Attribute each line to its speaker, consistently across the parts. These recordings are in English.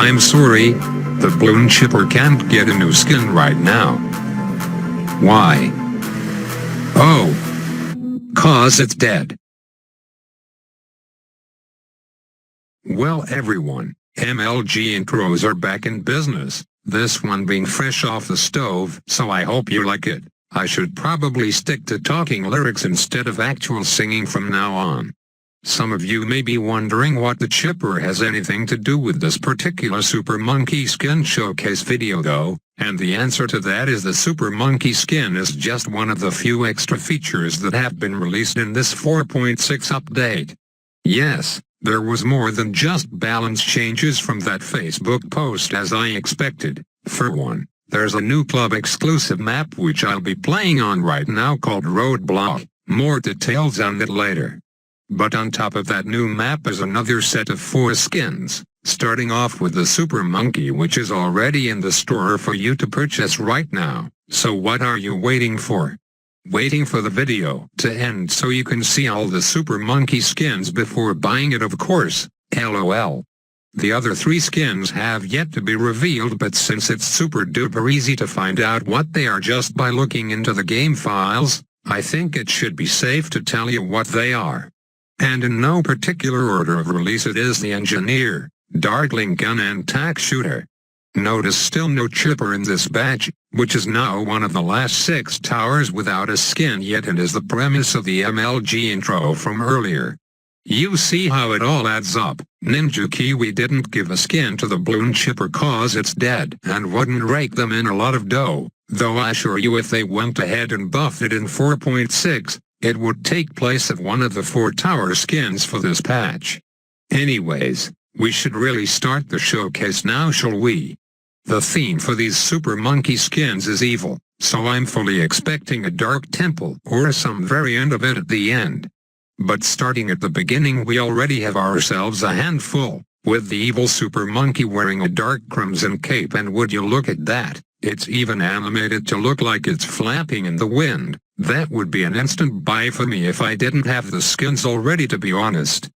Speaker 1: I'm sorry. The Bloon chipper can't get a new skin right now. Why? Oh. 'Cause it's dead. Well everyone, MLG intros are back in business, this one being fresh off the stove, so I hope you like it. I should probably stick to talking lyrics instead of actual singing from now on. Some of you may be wondering what the chipper has anything to do with this particular Super Monkey Skin Showcase video though, and the answer to that is the Super Monkey Skin is just one of the few extra features that have been released in this 4.6 update. Yes, there was more than just balance changes from that Facebook post as I expected. For one, there's a new club exclusive map which I'll be playing on right now called Roadblock, more details on it later. But on top of that new map is another set of 4 skins, starting off with the Super Monkey which is already in the store for you to purchase right now, so what are you waiting for? Waiting for the video to end so you can see all the Super Monkey skins before buying it of course, LOL. The other 3 skins have yet to be revealed but since it's super duper easy to find out what they are just by looking into the game files, I think it should be safe to tell you what they are. And in no particular order of release it is the Engineer, Darkling Gun and Tack Shooter. Notice still no chipper in this batch, which is now one of the last 6 towers without a skin yet and is the premise of the MLG intro from earlier. You see how it all adds up. Ninja Kiwi didn't give a skin to the Bloon chipper cause it's dead and wouldn't rake them in a lot of dough, though I assure you if they went ahead and buffed it in 4.6, it would take place of one of the 4 tower skins for this patch. Anyways, we should really start the showcase now shall we? The theme for these Super Monkey skins is evil, so I'm fully expecting a dark temple or some variant of it at the end. But starting at the beginning we already have ourselves a handful, with the evil Super Monkey wearing a dark crimson cape and would you look at that, it's even animated to look like it's flapping in the wind. That would be an instant buy for me if I didn't have the skins already to be honest.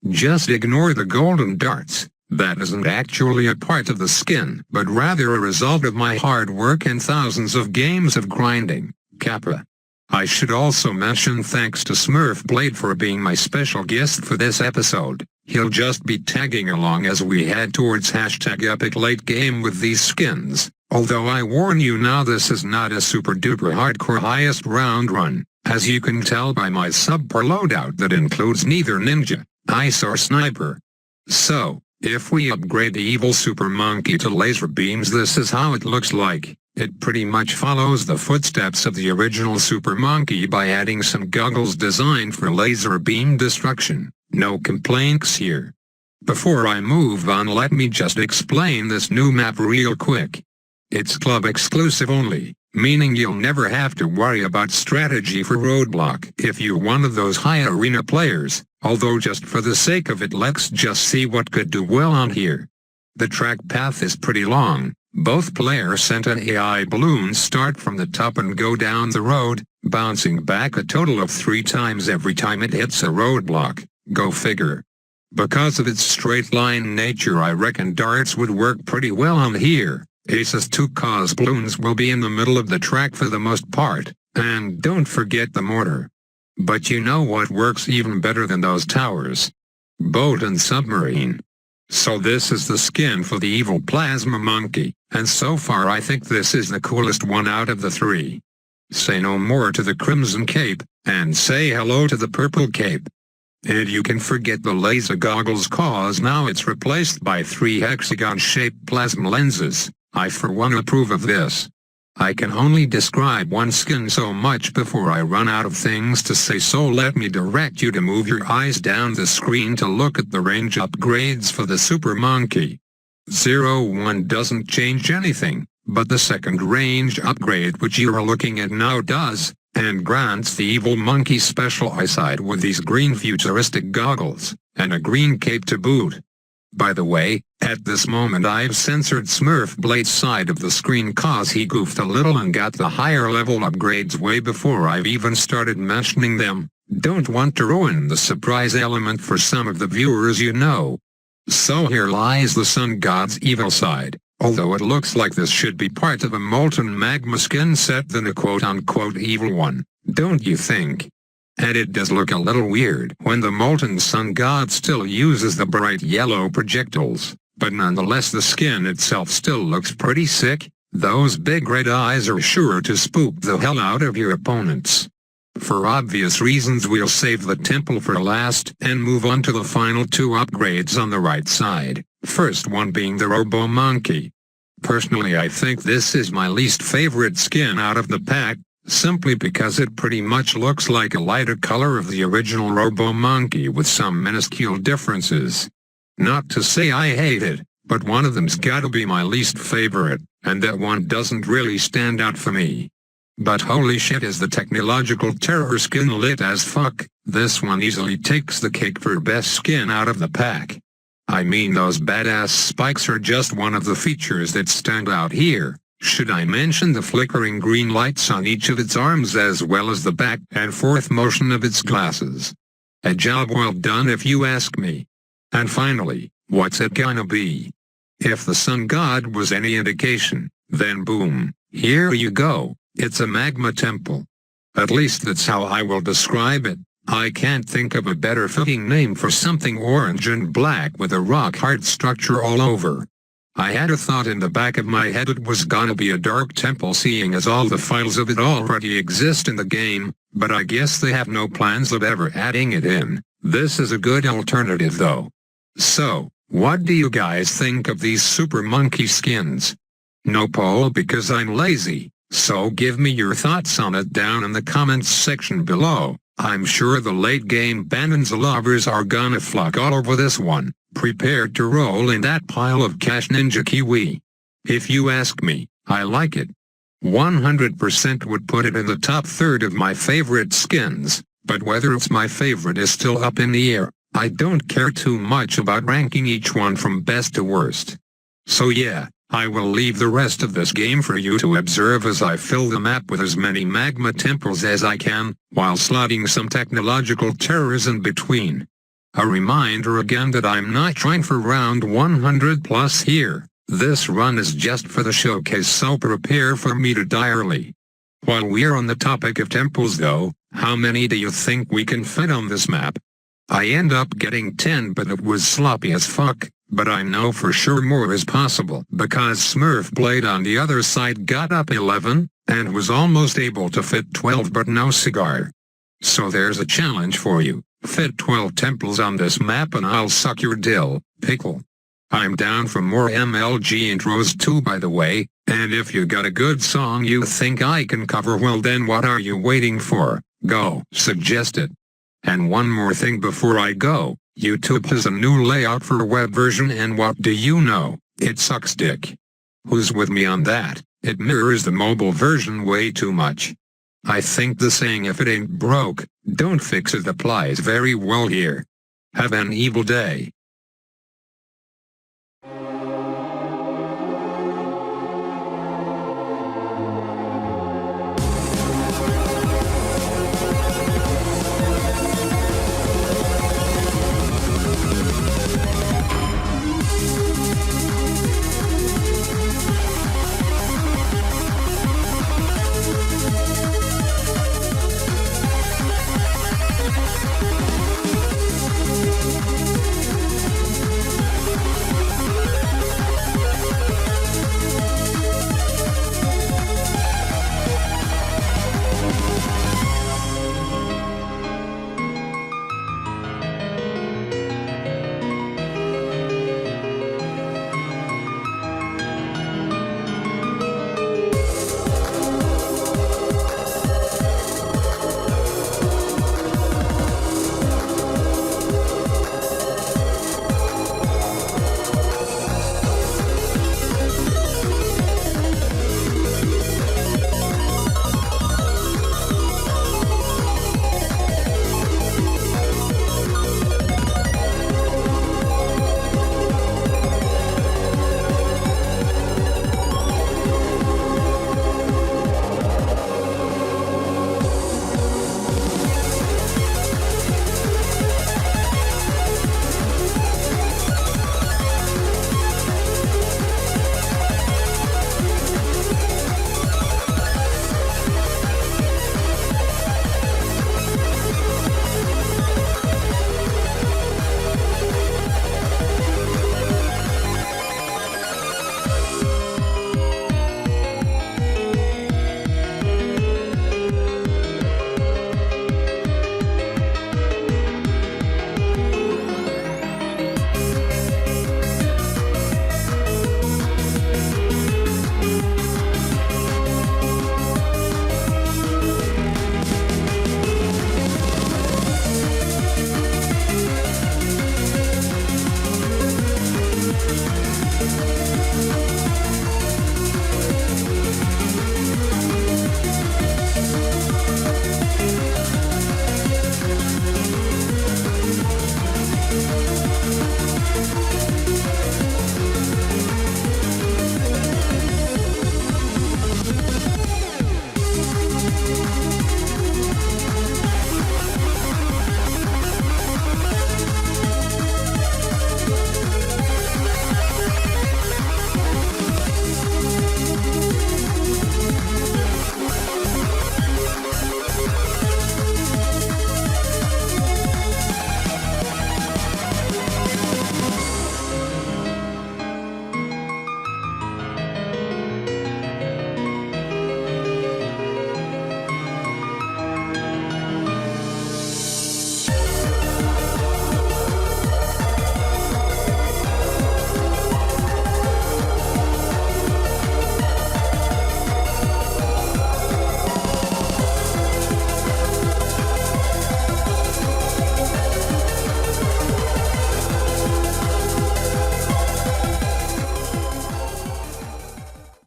Speaker 1: Just ignore the golden darts, that isn't actually a part of the skin but rather a result of my hard work and thousands of games of grinding, Kappa. I should also mention thanks to Smurfblade for being my special guest for this episode. He'll just be tagging along as we head towards #epic late game with these skins. Although I warn you now this is not a super duper hardcore highest round run, as you can tell by my subpar loadout that includes neither ninja, ice or sniper. So, if we upgrade the evil Super Monkey to laser beams this is how it looks like. It pretty much follows the footsteps of the original Super Monkey by adding some goggles designed for laser beam destruction. No complaints here. Before I move on let me just explain this new map real quick. It's club exclusive only, meaning you'll never have to worry about strategy for Roadblock if you're one of those high arena players, although just for the sake of it let's just see what could do well on here. The track path is pretty long, both players sent an AI balloon start from the top and go down the road, bouncing back a total of 3 times every time it hits a roadblock, go figure. Because of its straight line nature I reckon darts would work pretty well on here. Aces 2 cause balloons will be in the middle of the track for the most part, and don't forget the mortar. But you know what works even better than those towers? Boat and submarine. So this is the skin for the evil Plasma Monkey, and so far I think this is the coolest one out of the 3. Say no more to the Crimson Cape, and say hello to the Purple Cape. And you can forget the laser goggles cause now it's replaced by 3 hexagon-shaped plasma lenses. I for one approve of this. I can only describe one skin so much before I run out of things to say so let me direct you to move your eyes down the screen to look at the range upgrades for the Super Monkey. 01 doesn't change anything, but the second range upgrade which you are looking at now does, and grants the evil monkey special eyesight with these green futuristic goggles, and a green cape to boot. By the way, at this moment I've censored Smurfblade's side of the screen cause he goofed a little and got the higher level upgrades way before I've even started mentioning them. Don't want to ruin the surprise element for some of the viewers you know. So here lies the sun god's evil side, although it looks like this should be part of a molten magma skin set than a quote-unquote evil one, don't you think? And it does look a little weird when the molten sun god still uses the bright yellow projectiles, but nonetheless the skin itself still looks pretty sick. Those big red eyes are sure to spook the hell out of your opponents. For obvious reasons we'll save the temple for last and move on to the final two upgrades on the right side, first one being the Robo Monkey. Personally I think this is my least favorite skin out of the pack, simply because it pretty much looks like a lighter color of the original Robo Monkey with some minuscule differences. Not to say I hate it, but one of them's gotta be my least favorite, and that one doesn't really stand out for me. But holy shit is the technological terror skin lit as fuck. This one easily takes the cake for best skin out of the pack. I mean those badass spikes are just one of the features that stand out here. Should I mention the flickering green lights on each of its arms as well as the back and forth motion of its glasses? A job well done if you ask me. And finally, what's it gonna be? If the sun god was any indication, then boom, here you go. It's a magma temple. At least that's how I will describe it. I can't think of a better fitting name for something orange and black with a rock-hard structure all over. I had a thought in the back of my head it was gonna be a dark temple seeing as all the files of it already exist in the game, but I guess they have no plans of ever adding it in. This is a good alternative though. So, what do you guys think of these super monkey skins? No poll because I'm lazy. So give me your thoughts on it down in the comments section below. I'm sure the late game Bonanza lovers are gonna flock all over this one, prepared to roll in that pile of cash ninja kiwi. If you ask me, I like it. 100% would put it in the top third of my favorite skins, but whether it's my favorite is still up in the air. I don't care too much about ranking each one from best to worst. So yeah. I will leave the rest of this game for you to observe as I fill the map with as many magma temples as I can, while slotting some technological terrors in between. A reminder again that I'm not trying for round 100 plus here. This run is just for the showcase, so prepare for me to die early. While we're on the topic of temples though, how many do you think we can fit on this map? I end up getting 10 but it was sloppy as fuck. But I know for sure more is possible because Smurf Blade on the other side got up 11, and was almost able to fit 12 but no cigar. So there's a challenge for you, fit 12 temples on this map and I'll suck your dill, pickle. I'm down for more MLG intros too by the way, and if you got a good song you think I can cover well then what are you waiting for, go, suggest it. And one more thing before I go. YouTube has a new layout for a web version and what do you know, it sucks dick. Who's with me on that? It mirrors the mobile version way too much. I think the saying if it ain't broke, don't fix it applies very well here. Have an evil day.